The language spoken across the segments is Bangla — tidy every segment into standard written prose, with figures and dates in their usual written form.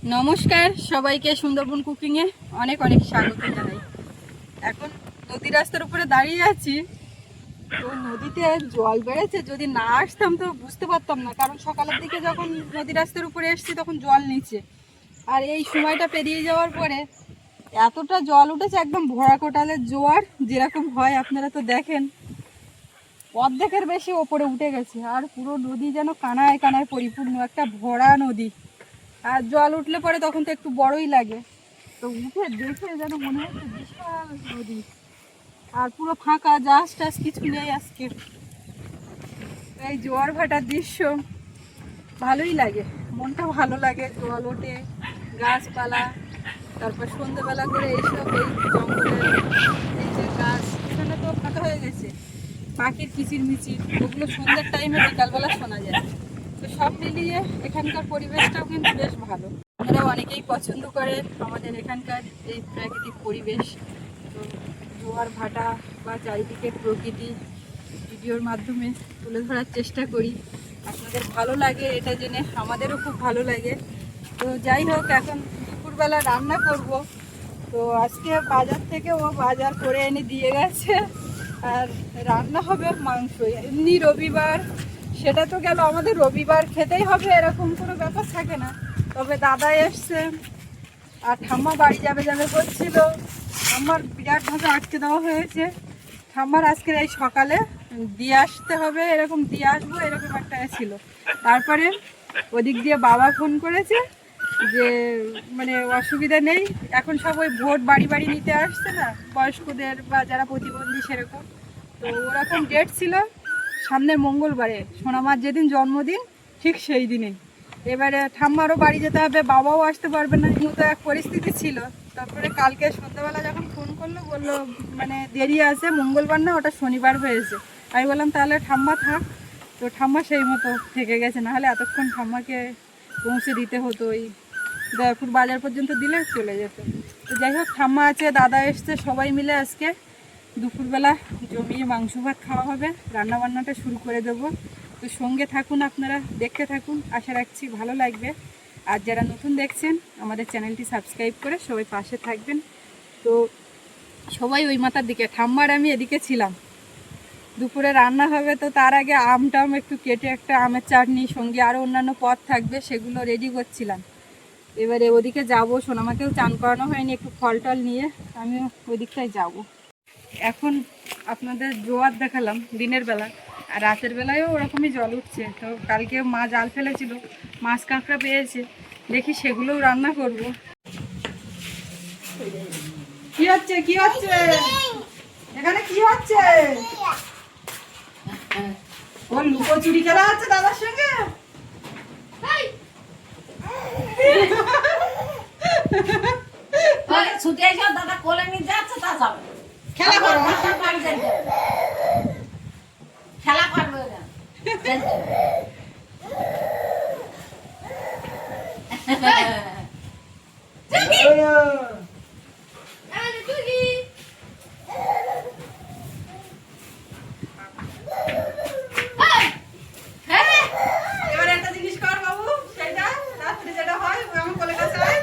নমস্কার সবাইকে, সুন্দরবন কুকিংয়ে অনেক অনেক স্বাগত জানাই। এখন নদী রাস্তার উপরে দাঁড়িয়ে আছি। তো নদীতে জল বেড়েছে, যদি না আসতাম তো বুঝতে পারতাম না, কারণ সকালের দিকে যখন নদী রাস্তার উপরে এসেছি তখন জল নিচে, আর এই সময়টা পেরিয়ে যাওয়ার পরে এতটা জল উঠেছে, একদম ভরা কোটালের জোয়ার যেরকম হয় আপনারা তো দেখেন, অর্ধেকের বেশি ওপরে উঠে গেছে। আর পুরো নদী যেন কানায় কানায় পরিপূর্ণ, একটা ভরা নদী। আর জল উঠলে পরে তখন তো একটু বড়ই লাগে, তো উঠে দেখে যেন মনে হচ্ছে বিশাল নদী। আর পুরো ফাঁকা, জাহাজ টাস কিছু নেই আজকে। এই জোয়ার ভাটার দৃশ্য ভালোই লাগে, মনটা ভালো লাগে। জল ওঠে, গাছপালা, তারপর সন্ধ্যেবেলা করে এইসব এই জঙ্গলের এই যে গাছ, এখানে তো ফাঁকা হয়ে গেছে, পাখির কিচিরমিচির ওগুলো সন্ধ্যের টাইমে বিকালবেলা শোনা যায়। তো সব মিলিয়ে এখানকার পরিবেশটাও কিন্তু বেশ ভালো। আমরা অনেকেই পছন্দ করে আমাদের এখানকার এই প্রাকৃতিক পরিবেশ। তো জোয়ার ভাটা বা চারিদিকের প্রকৃতি ভিডিওর মাধ্যমে তুলে ধরার চেষ্টা করি, আপনাদের ভালো লাগে এটা জেনে আমাদেরও খুব ভালো লাগে। তো যাই হোক, এখন দুপুরবেলা রান্না করব। তো আজকে বাজার থেকে ও বাজার করে এনে দিয়ে গেছে, আর রান্না হবে মাংস। এমনি রবিবার সেটা তো গেল, আমাদের রবিবার খেতেই হবে এরকম কোনো ব্যাপার থাকে না। তবে দাদা এসছে আর ঠাম্মা বাড়ি যাবে যাবে করছিল, ঠাম্মার বিরাটভাবে আটকে দেওয়া হয়েছে। ঠাম্মার আজকের এই সকালে দিয়ে আসতে হবে, এরকম দিয়ে আসবো এরকম একটা ছিল। তারপরে ওদিক দিয়ে বাবা ফোন করেছে যে মানে অসুবিধা নেই, এখন সব ওই ভোট বাড়ি বাড়ি নিতে আসছে না, বয়স্কদের বা যারা প্রতিবন্ধী সেরকম। তো ওরকম ডেট ছিল সামনের মঙ্গলবারে, সোনামার যেদিন জন্মদিন ঠিক সেই দিনেই। এবারে ঠাম্মারও বাড়ি যেতে হবে, বাবাও আসতে পারবে না, মতো এক পরিস্থিতি ছিল। তারপরে কালকে সন্ধ্যাবেলা যখন ফোন করলো, বললো মানে দেরি আছে, মঙ্গলবার না ওটা শনিবার হয়েছে। আমি বললাম তাহলে ঠাম্মা থাক। তো ঠাম্মা সেই মতো থেকে গেছে, নাহলে এতক্ষণ ঠাম্মাকে পৌঁছে দিতে হতো, ওই দয়াপুর বাজার পর্যন্ত দিলে চলে যেত। তো যাই হোক, ঠাম্মা আছে, দাদা এসছে, সবাই মিলে আজকে দুপুরবেলা জমিয়ে মাংস ভাত খাওয়া হবে, রান্নাবান্নাটা শুরু করে দেবো। তো সঙ্গে থাকুন, আপনারা দেখতে থাকুন, আশা রাখছি ভালো লাগবে। আর যারা নতুন দেখছেন আমাদের চ্যানেলটি সাবস্ক্রাইব করে সবাই পাশে থাকবেন। তো সবাই ওই মাথার দিকে, ঠাম্মার আমি এদিকে ছিলাম। দুপুরে রান্না হবে, তো তার আগে আমটাম একটু কেটে একটা আমের চাটনি, সঙ্গে আরও অন্যান্য পদ থাকবে, সেগুলো রেডি করছিলাম। এবারে ওদিকে যাবো, সোনামাকেও চান করানো হয়নি, একটু ফল টল নিয়ে আমিও ওই দিকটায় যাবো। এখন আপনাদের জোয়ার দেখালাম দিনের বেলা, আর রাতের বেলায়ও ওরকমই জল উঠছে। তো কালকে মা জাল ফেলেছিল, মাছ কাঁকড়া পেয়েছে, দেখি সেগুলোও রান্না করব। কি হচ্ছে কি হচ্ছে এখানে, কি হচ্ছে? ও লুকোচুরি খেলা হচ্ছে দাদার সঙ্গে। ছুটে এসে দাদা কোলে নিয়ে যাচ্ছে, তা যাবে খেলা করো, খেলা করবে এবার একটা জিনিস কর বাবু, সেটা রাত্রে যেটা হয় ওই আমার কোলে কাছে আয়।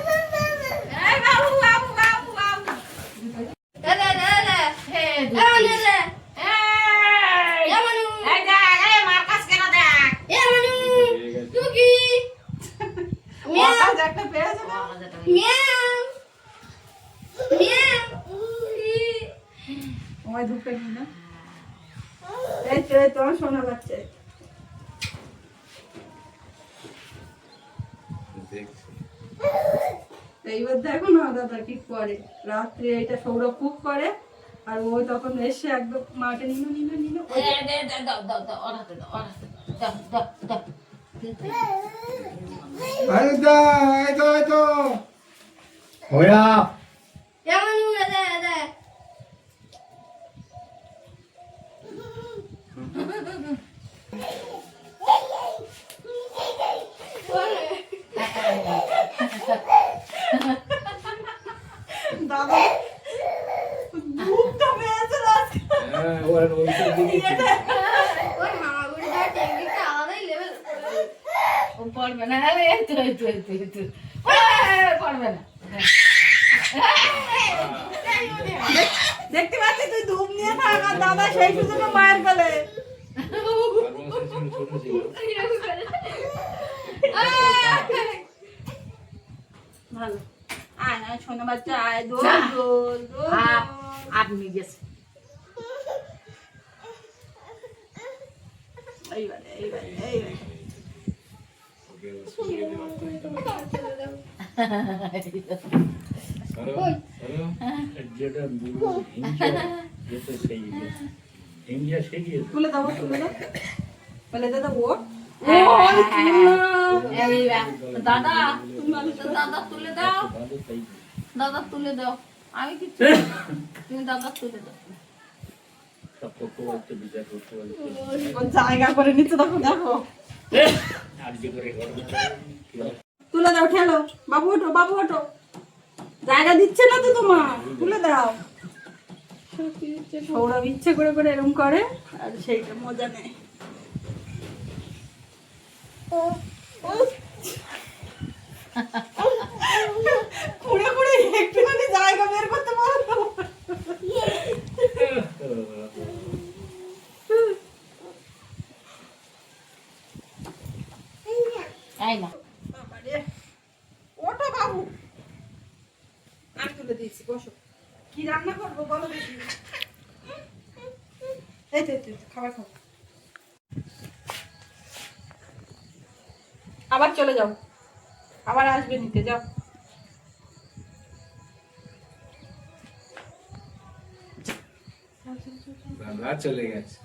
একটা পেয়েছে না, ওই ধূপটা নিয়ে না, এই তো তোমার শোনা যাচ্ছে। এইবার দেখো না দাদা কি করে, রাত্রে এটা সৌরভ খুব করে, আর ও তখন এসে একদম মাঠে নিল নিল নিল। দাদা ধূপটা পেয়েছে আজকে। পড়বে না, পারবে না। দেখতে পাচ্ছি তুই ধূপ নিয়ে থাক আর দাদা সেই সুযোগে মায়ের গলে। ভালো আয় আয় সোনা বাচ্চা আয় দোল দোল দোল আপনি গেছে এইবারে এইবারে এইবারে তুলে দাও তুলে দাও বলে দাদা ওর দাদা দাদা তুলে দাও, দাদা তুলে দাও, আমি কিছু তুমি দাদা তুলে দাও। জায়গা করে নিচ্ছে তখন দেখো তুলে দাও ঠেলো বাবু ওঠো বাবু ওঠো জায়গা দিচ্ছে না তো তোমার তুলে দাও সৌরভ ইচ্ছে করে করে এরকম করে আর সেইটা মজা নেই খুঁড়ে খুঁড়ে একটুখানি জায়গা বের করতে পারো তো? তাই না বাবারে, ওঠো বাবু আমি তুলে দিয়েছি বসো কি রান্না করবো বলো দেখি এই তো, এই তো, খাবার খাও আবার চলে যাও আবার আসবে নিতে যাও চলে গেছে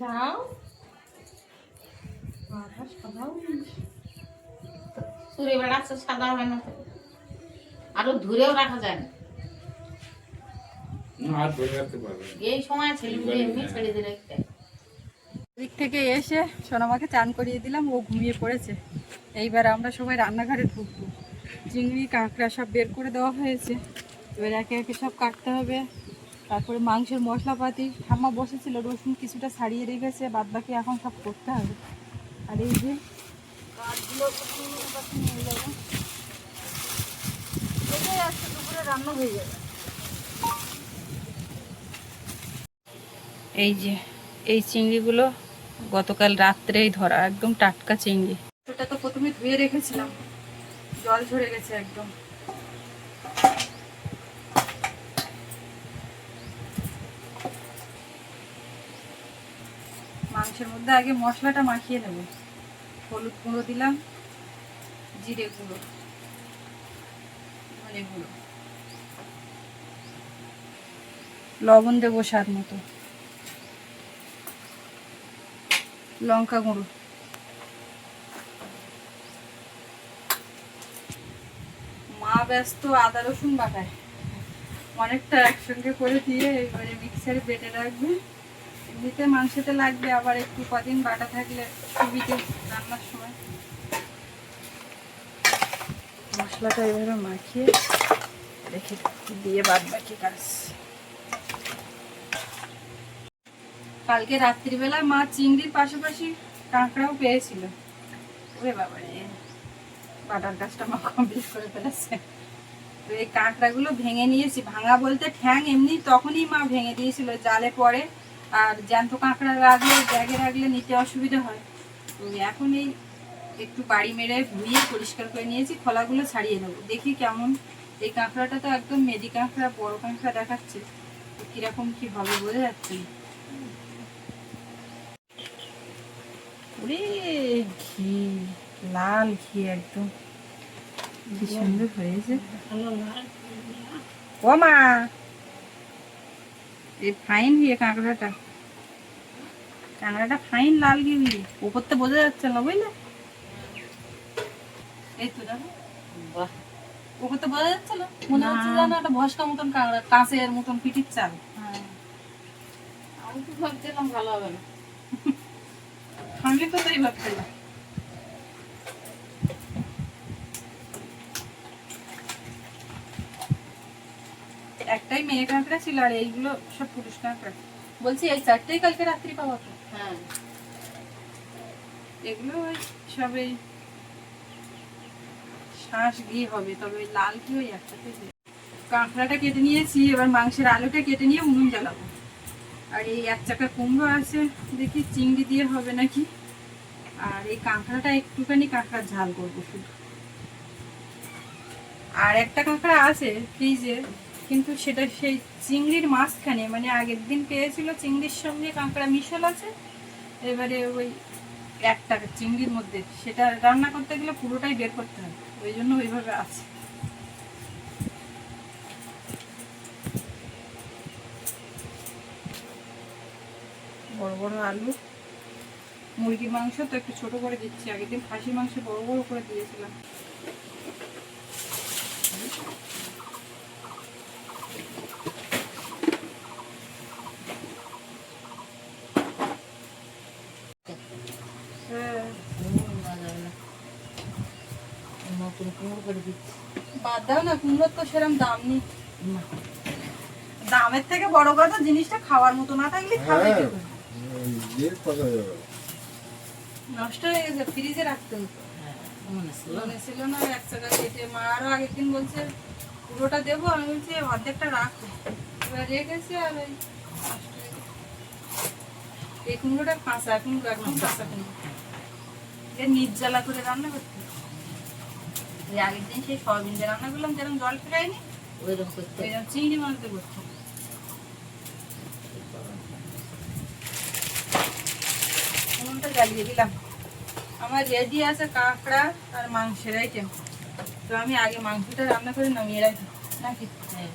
যাও বাবা সাদাও সুরে বেড়াচ্ছে সাদা হয় না তো। আরো ধরেও রাখা যায় না আর ধরে রাখতে পারবে না। এই সময় ছেলেগুলো এমনি ছেড়ে দিয়ে রাখতে হয়। দিক থেকে এসে সোনামাকে চান করিয়ে দিলাম ও ঘুমিয়ে পড়েছে এইবার আমরা সবাই রান্নাঘরে ঢুকবো চিংড়ি কাঁকড়া সব বের করে দেওয়া হয়েছে এবার একে একে সব কাটতে হবে তারপরে মাংসের মশলাপাতি ঠাম্মা বসেছিল রসুন কিছুটা ছাড়িয়ে রেখেছে বাদ বাকি এখন সব করতে হবে আর এই যে কাঠগুলো নিয়ে যাবো এটাই আজকে দুপুরে রান্না হয়ে যাবে এই যে এই চিংড়িগুলো গতকাল রাত্রেই ধরা একদম টাটকা চিংড়ি ওটা তো প্রথমে ধুয়ে রেখেছিলাম জল ঝরে গেছে একদম মাংসের মধ্যে আগে মশলাটা মাখিয়ে নেব হলুদ গুঁড়ো দিলাম জিরে গুঁড়ো ধনে গুঁড়ো লবণ দেবো স্বাদ মতো লঙ্কা গুঁড়ো মা ব্যস্ত আদা রসুন বাটায় অনেকটা একসঙ্গে করে দিয়ে এবারে মিক্সারে বেটে রাখবে এমনিতে মাংসতে লাগবে আবার একটু কদিন বাটা থাকলে সুবিধে রান্নার সময় মশলাটা এভাবে মাখিয়ে রেখে দিয়ে বাদ বাকি কাজ কালকে রাত্রিবেলা মা চিংড়ির পাশাপাশি কাঁকড়াও পেয়েছিল ওরে বাবা রে বাটার কাজটা মা কমপ্লিট করে ফেলেছে তো এই কাঁকড়াগুলো ভেঙে নিয়েছি ভাঙা বলতে ঠ্যাং এমনি তখনই মা ভেঙে দিয়েছিল জালে পড়ে আর জ্যান্ত কাঁকড়া রাখলে ব্যাগে রাখলে নিতে অসুবিধা হয় তো এখন এই একটু বাড়ি মেরে ধুয়ে পরিষ্কার করে নিয়েছি খোলাগুলো ছাড়িয়ে নেবো দেখি কেমন এই কাঁকড়াটা তো একদম মেদি কাঁকড়া বড় কাঁকড়া দেখাচ্ছে তো কিরকম কি হবে বোঝা যাচ্ছে না ওরে ঘি লাল ঘি একদম কি সুন্দর হয়েছে ও মা এই ফাইন ঘি কাঁকড়াটা ফাইন লাল ঘি উপর তো বোঝা যাচ্ছে না বুঝলে এই তো দেখো বাহ উপর তো বোঝা যাচ্ছে না মনে হচ্ছে যেন একটা ভস্কা মতন কাঁকড়া কাঁচের মতন পিঠির চাল আমি তো ভাবছিলাম ভালো হবে না আমি তো তাই ভাবছিলাম একটাই মেয়ে কাঁকড়া ছিল আর এইগুলো সব পুরুষ কাঁকড়া বলছি এই চারটেই কালকে রাত্রি পাওয়া তো হ্যাঁ এগুলো ওই সব এই শাঁস ঘি হবে, তবে ওই লাল ঘি ওই একটাতে দিই। কাঁকড়াটা কেটে নিয়েছি, এবার মাংসের আলুটা কেটে নিয়ে উনুন জ্বালাবো। আর এই 1 চাকা কুমড়ো আছে, দেখি চিংড়ি দিয়ে হবে নাকি। আর এই কাঁকড়াটা একটুখানি কাঁকড়ার ঝাল করবো শুধু। আর একটা কাঁকড়া আছে ফ্রিজে, কিন্তু সেটা সেই চিংড়ির মাঝখানে, মানে আগের দিন পেয়েছিল চিংড়ির সঙ্গে কাঁকড়া মিশাল আছে। এবারে ওই একটা চিংড়ির মধ্যে সেটা রান্না করতে গেলে পুরোটাই বের করতে হবে, ওই জন্য ওইভাবে আছে। বড় বড় আলু, মুরগির মাংস তো একটু ছোট করে দিচ্ছি, আগের দিন খাসির মাংস বড় বড় করে দিয়েছিলাম। হ্যাঁ, নতুন কুমড়ো করে দিচ্ছি। বাদ দাও না, কুমড়োর তো সেরকম দাম নেই। দামের থেকে বড় কথা জিনিসটা খাওয়ার মতো না থাকলে খাবে কি করে? নষ্ট হয়ে গেছে, ফ্রিজে রাখতে হতো। মনে ছিল না 1 টাকা কেটে, মা আরো আগের দিন বলছে পুরোটা দেবো, আমি বলছি অর্ধেকটা রাখো, এবার রেখেছি। আর ওই নষ্ট হয়ে গেছে। এই কুমড়োটা কাঁচা কুমড়ো, একদম কাঁচা কুমড়ো, এর নির্জ্বালা করে রান্না করতে হবে। এই আগের দিন সেই সয়াবিন দিয়ে রান্না করলাম, যেরকম জল ফেরাইনি ওইরকম করতে ওইরকম চিংড়ি মাছতে করতে হবে। উনুনটা জ্বালিয়ে দিলাম। আমার রেডি আছে কাঁকড়া আর মাংসের আইটেম, তো আমি আগে মাংসটা রান্না করে নামিয়ে রাখি নাকি। হ্যাঁ,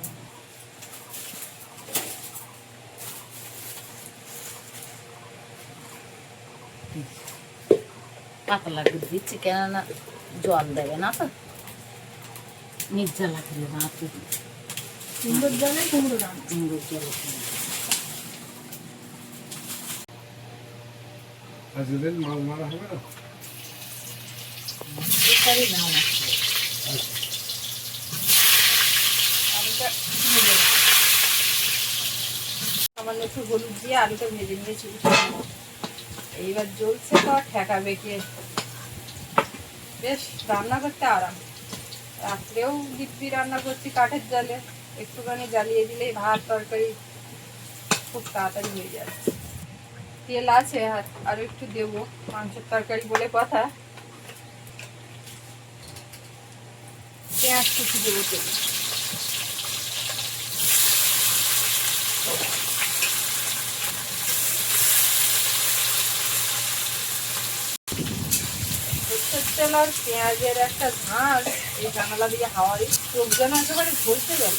পাতলা করে দিচ্ছি, কেননা জল দেবে না তো, নির্জলা খেলে না তো, কুমড়োর জলে কুমড়ো রান্না। কুমড়োর জল আজকে মাছ মারা হবে না? এটারই নাম আছে। আলুটা ভেজে নেব। সামান্য একটু হলুদ দিয়ে আলুটা ভেজে নিয়েছি। এইবার জ্বলছে তো, ঠেকাবে কে? বেশ রান্না করতে আরাম। রাত্রেও দিব্যি রান্না করছি কাঠের জালে, একটুখানি জ্বালিয়ে দিলেই ভাত তরকারি খুব তাড়াতাড়ি হয়ে যাচ্ছে। তেল আছে, আর একটু দেবো, মাংসের তরকারি বলে কথা। পেঁয়াজ কুচি দেবো তেলে। সরষের তেল আর পেঁয়াজের একটা ঝাঁজ, এই জানালা দিয়ে হাওয়ার চোখ যেন একেবারে ঝলসে গেল।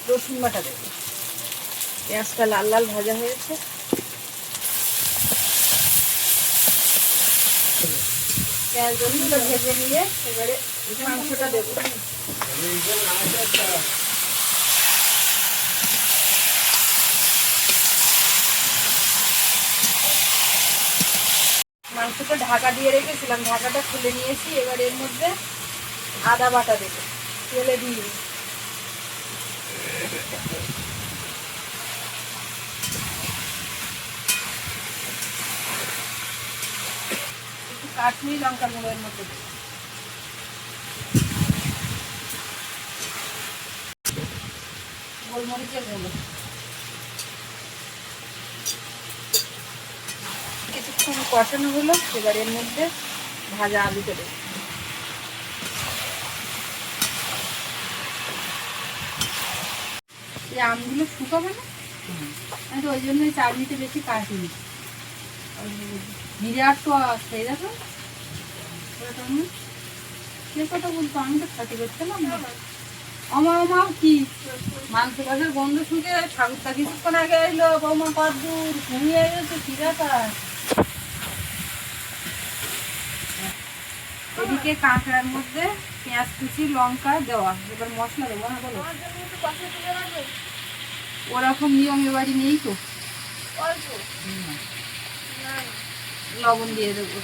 রসুন বাটা দেবো। পেঁয়াজটা লাল লাল ভাজা হয়েছে, পেঁয়াজ রসুনটা ভেজে নিয়ে এবারে মাংসটা দেবো। মাংসটা ঢাকা দিয়ে রেখেছিলাম, ঢাকাটা খুলে নিয়েছি। এবার এর মধ্যে আদা বাটা দেবো, তেলে দিয়ে একটু কাশ্মীরি লঙ্কা গুঁড়ো এর মধ্যে দেবো। গোলমরিচের গুঁড়ো। কিছুক্ষণ কষানো হলো, এবার এর মধ্যে ভাজা আলুটা দেবো। এই আমগুলো শুকাবে না, আমি তো ওই জন্যই চাটনিতে বেশি কাটিনি। হিরে আর তো আসছে, এই দেখো কে কথা বলতো, আমি তো খাটি করছিলাম না। আমা কি মাংস ভাজার গন্ধ শুকে ঠাকুরটা কিছুক্ষণ আগে এলো, বৌমা কদ্দূর ঘুমিয়ে গেছে, কি ব্যাপার? এদিকে কাঁকড়ার মধ্যে পেঁয়াজ কুচি লঙ্কা দেওয়া, এবার মশলা দেবো। না বলো, ওরকম নিয়ম এবারই নেই তো, লবণ দিয়ে দেবো।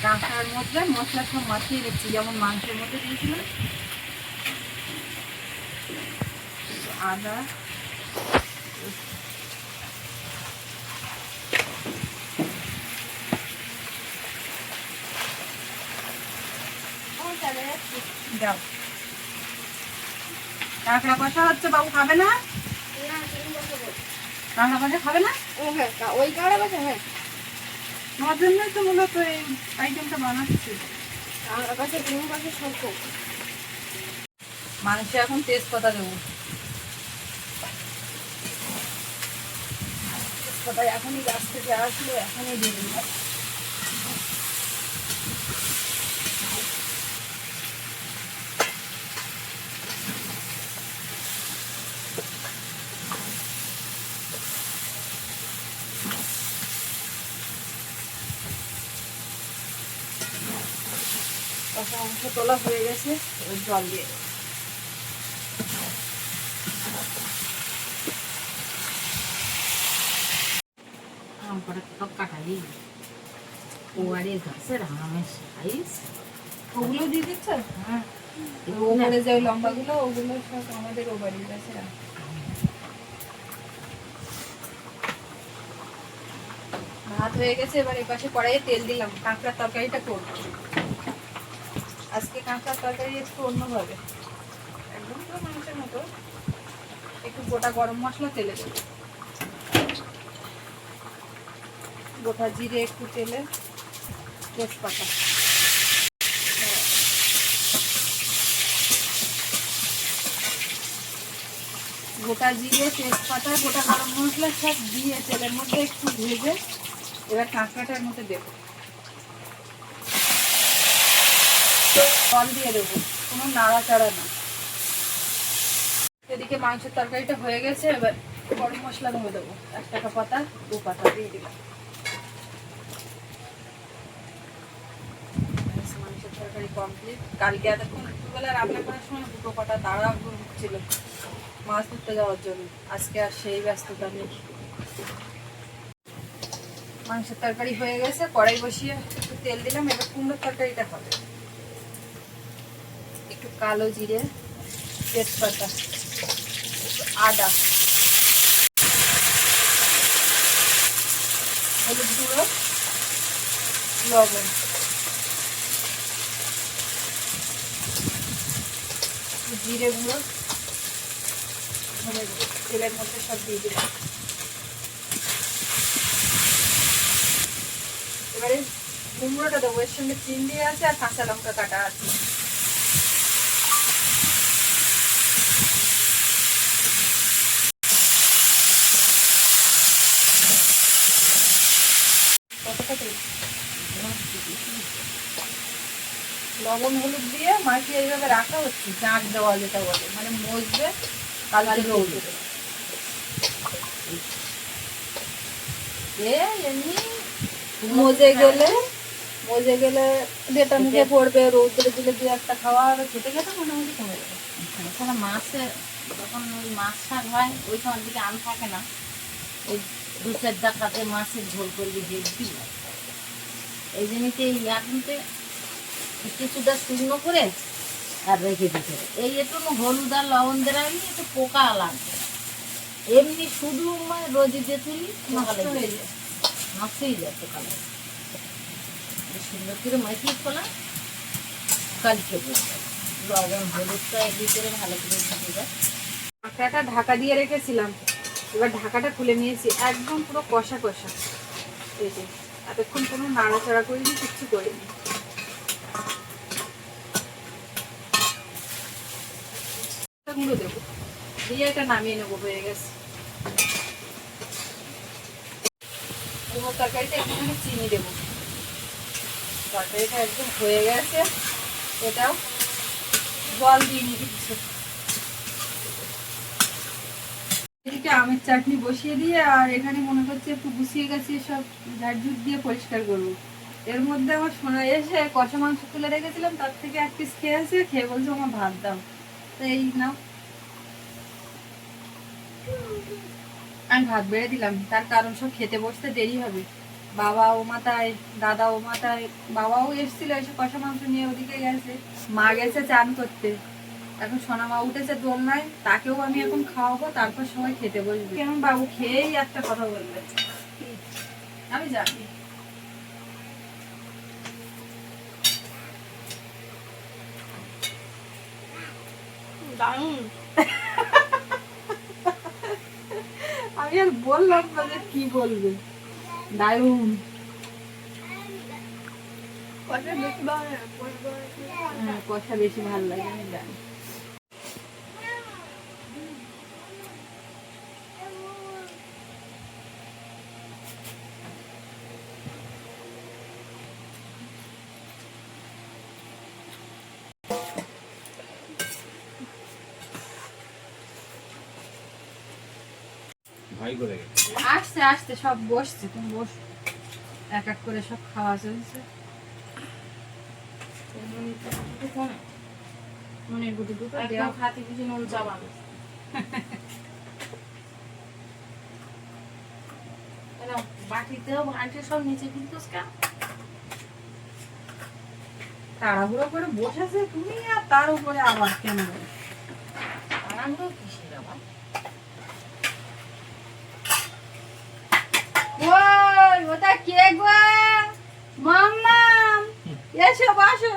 কাঁকড়ার মধ্যে মশলা সব মাখিয়ে দিচ্ছি, যেমন মাংসের মধ্যে দিয়েছিলাম। আদা, দাও। কাঁকড়া কষা হচ্ছে, বাবু খাবে না? কাঁকড়া কষা খাবে না? ওই কাঁকড়া কষা, হ্যাঁ তোমার জন্যই তো মূলত এই আইটেমটা বানাচ্ছি। কাঁকড়া কষা, ডিম কষা সব করবো। মাংসে এখন তেজপাতা দেবো। তেজপাতা এখনই গাছ থেকে আসলো, এখনই দিয়ে দিলাম। কষা মাংস তোলা হয়ে গেছে, এবার জল দিয়ে দেবো। আম করে তো কাটাই ওয়ারে গাছের আমের সাইজ। ওগুলো দিয়ে দিচ্ছ? হ্যাঁ ওপরে যে লম্বাগুলো, ওগুলো সব আমাদের ও বাড়ির গাছে। ভাত হয়ে গেছে, এবার এই পাশে কড়াইয়ে তেল দিলাম। কাঁকড়ার তরকারিটা করবো আজকে। কাঁকড়ার তরকারি একটু অন্যভাবে, একদম তো মাংসের মতো। একটু গোটা গরম মশলা তেলে দেবো, গোটা জিরে একটু তেলে, তেজপাতা, গোটা জিরে, তেজপাতা, গোটা গরম মশলা সব দিয়ে তেলের মধ্যে একটু ভেজে এবার কাঁকড়াটার মধ্যে দেবো। জল দিয়ে দেবো, কোনো নাড়াচাড়া না। এদিকে মাংসের তরকারিটা হয়ে গেছে, এবার গরম মশলা ধরে দেবো। 1 টাকা পাতা, 2 পাতা দিয়ে দিলাম। মাংসের তরকারি কমপ্লিট। কালকে এতক্ষণ দুপুরবেলা রান্না করার সময় 2 পাতা তাড়া হচ্ছিল মাছ ধরতে যাওয়ার জন্য। আজকে আর সেই ব্যস্ততা নেই। মাংসের তরকারি হয়ে গেছে, কড়াই বসিয়ে একটু তেল দিলাম। এবার কুমড়োর তরকারিটা হবে। একটু কালো জিরে, তেজপাতা, একটু আদা, হলুদ গুঁড়ো, লবণ, জিরে গুঁড়ো, ধনে গুঁড়ো তেলের মধ্যে সব দিয়ে দিলাম। এবারে কুমড়োটা দেবো, এর সঙ্গে চিংড়ি আছে আর কাঁচা লঙ্কা কাটা আছে। লবণ হলুদ দিয়ে মাখিয়ে এইভাবে রাখা হচ্ছে, জাঁক দেওয়া যেটা বলে, মানে মজবে, কালকে রোদে এমনি মজে গেলে যেটা মুখে পড়বে, রোদ্রে দিলে 2-1টা খাওয়া হবে, খেতে খেতে মোটামুটি কমে যাবে। এছাড়া মাছে যখন ওই মাছ শাক হয় ওই সময় দিকে আম থাকে না, ওই 2-4 ডাকাতে মাছের ঝোল করলে হেলদি হয়। এই জন্যতে এই এখনতে কিছুটা শুকনো করে আর রেখে দিতে হবে। এই একটু হলুদ আর লবণ দেওয়া একটু পোকা লাগবে না। এমনি শুধু রোদিতে তুলি নষ্ট হয়ে যায়। নষ্টই যায় পোকা লাগে। সুন্দর করে মাখিয়ে ফেলা কালকে বলবে লবণ হলুদটা এর ভিতরে ভালো করে ঢুকে যায়। কাঁকড়াটা ঢাকা দিয়ে রেখেছিলাম, এবার ঢাকাটা খুলে নিয়েছি। একদম পুরো কষা কষা। এই যে এতক্ষণ কোনো নাড়াচাড়া করিনি, কিচ্ছু করিনি। গুঁড়ো দেবো দিয়ে এটা নামিয়ে নেবো, হয়ে গেছে। কুমড়োর তরকারিতে একটুখানি চিনি দেবো। তরকারিটা একদম হয়ে গেছে, এটাও জল দিয়ে নিয়ে দিচ্ছে। এদিকে আমের চাটনি বসিয়ে দিয়ে, আর এখানে মনে করছে একটু গুছিয়ে গেছে, সব ঝাড়ঝুট দিয়ে পরিষ্কার করবো। এর মধ্যে আমার শোনা এসে কষা মাংস তুলে রেখেছিলাম, তার থেকে 1 পিস খেয়েছে, খেয়ে বলছে আমার ভাত দাও। তো এই নাও, আমি ভাত বেড়ে দিলাম। তার কারণ সব খেতে বসতে দেরি হবে। বাবা ও মাথায়, দাদা ও মাথায়, বাবাও এসেছিল, এসে কষা মাংস নিয়ে ওদিকে গেছে। মা গেছে চান করতে। এখন সোনা মা উঠেছে দোলনায়, তাকেও আমি এখন খাওয়াবো, তারপর সবাই খেতে বসবে। কেমন বাবু খেয়েই একটা কথা বলবে, আমি জানি। দারুণ। আমি আর বললাম না যে কি বলবে, দারুণ। কষা বেশি ভালো লাগে, আমি জানি। ভাই করে গেছে। আস্তে আস্তে সব বসছে, তুমি বস, এক এক করে সব খাওয়া চলছে। মনের গুটি দুটো দেওয়া। একদম হাতে কিছু নুন চাবানো। কেন বাটিতেও ভাঁটে সব নিচে ফেলতোস কেন? তাড়াহুড়ো করে বসেছে তুমি, আর তার উপরে আবার কেন বলে? আরামটাও কিসের আবার? ওই ওটা কে গো? মাম্মাম, এসো বসো।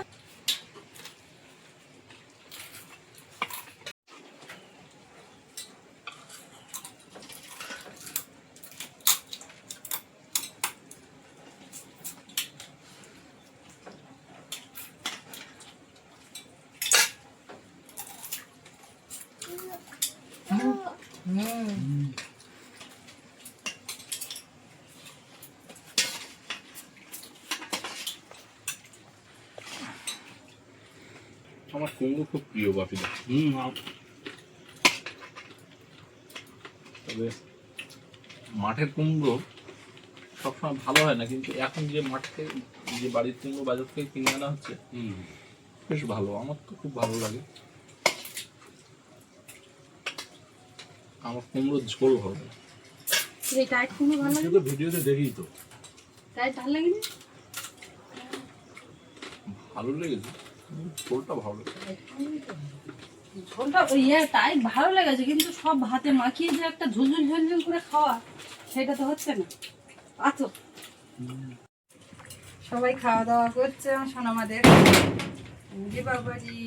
হুম। আমার কুমড়ো খুব প্রিয় বাপিদা। তবে মাঠের কুমড়ো সবসময় ভালো হয় না, কিন্তু এখন যে মাঠে যে বাড়ির কুমড়ো বাজার থেকে কিনে আনা হচ্ছে বেশ ভালো, আমার তো খুব ভালো লাগে। আমার কুমড়োর ঝোল হবে। এই টাইট কোনো ভালো লাগে? তো ভিডিওতে দেখি তো টাইট ভালো লাগে না? ভালো লেগেছে, ঝোলটা ভালো লেগেছে। ঝোলটা ইয়ে টাইট ভালো লেগেছে, কিন্তু সব ভাতে মাখিয়ে যে একটা ঝুলঝুল ঝুলঝুল করে খাওয়া, সেটা তো হচ্ছে না। আচ্ছা, সবাই খাওয়া দাওয়া করছে, আমার সোনামাদের জি বাবাজি।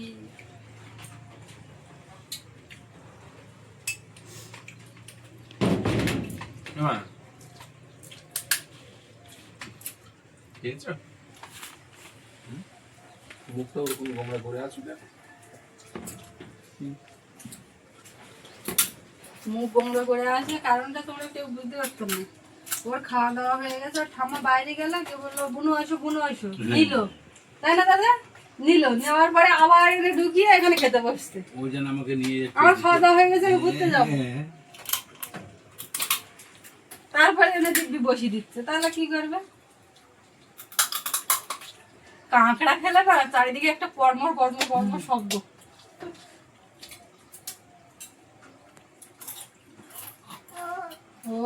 হ্যাঁ, দেখছো মুখটা ওরকম গোমরা করে আসবে। মুখ গোমড়ো করে আসে, কারণটা তোমরা কেউ বুঝতে পারতো না। ওর খাওয়া দাওয়া হয়ে গেছে, ওর ঠাম্মা বাইরে গেল, কেউ বললো বুনু আসো বুনু আসো, নিল, তাই না দাদা? নিল, নেওয়ার পরে আবার এনে ঢুকিয়ে এখানে খেতে বসতে। ওই জন্য আমাকে নিয়ে আমার খাওয়া দাওয়া হয়ে গেছে, আমি ঘুরতে যাবো, তারপরে এনে দিব্যি বসিয়ে দিচ্ছে, তাহলে কি করবে? কাঁকড়া খেলে না চারিদিকে একটা কর্মর কর্ম কর্ম শব্দ। ও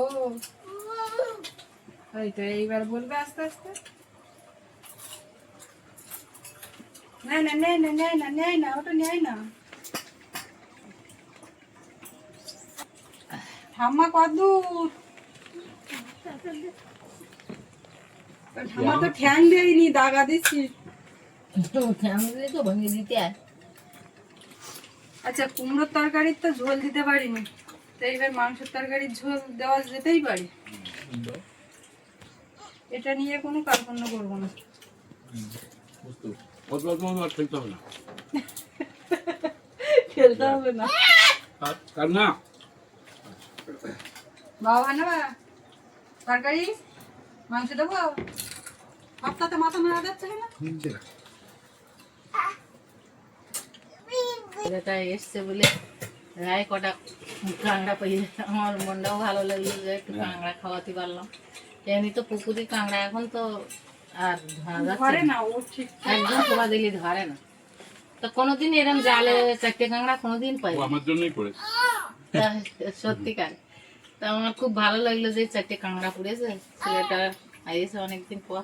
এইটা এইবার বলবে আস্তে আস্তে। নেয় না নেয় না নেয় না নেয় না, ওটা নেয় না। ঠাম্মা কদ্দূর? ঠাম্মা তো ঠ্যাং দেয়নি, দাগা দিচ্ছি। ফ্যামিলি তো ভেঙে দিতে হয়। আচ্ছা, কুমড়োর তরকারির তো ঝোল দিতে পারিনি, তো এইবার মাংসের তরকারির ঝোল দেওয়া যেতেই পারে। এটা নিয়ে কোনো কার্পণ্য করবো না। খেলতে হবে না, খেলতে হবে না কার না বাবা, না তরকারি মাংস দেবো, সপ্তাহে মাথা মারা যাচ্ছে না। ছেলেটা এসছে বলে রায় কটা কাঁকড়া পেয়ে আমার মনটাও ভালো লাগলো যে একটু কাঁকড়া খাওয়াতে পারলাম। এমনি তো পুকুরের কাঁকড়া এখন তো আর ধরা যাচ্ছে ধরে না, না ও, ঠিক একদম পোড়া দিলে ধরে না। তো কোনোদিন এরকম জালে চারটে কাঁকড়া কোনোদিন পাই আমার জন্যই করেছে। সত্যিকার। তা আমার খুব ভালো লাগলো যে চারটে কাঁকড়া পড়েছে, ছেলেটা আইসে অনেকদিন পর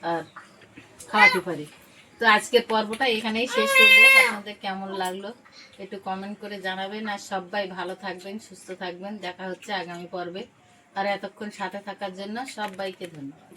আর খাওয়াতে পারি। তো আজকের পর্বটা এখানেই শেষ করবো। আপনাদের কেমন লাগলো একটু কমেন্ট করে জানাবেন, আর সবাই ভালো থাকবেন, সুস্থ থাকবেন। দেখা হচ্ছে আগামী পর্বে। আর এতক্ষণ সাথে থাকার জন্য সবাইকে ধন্যবাদ।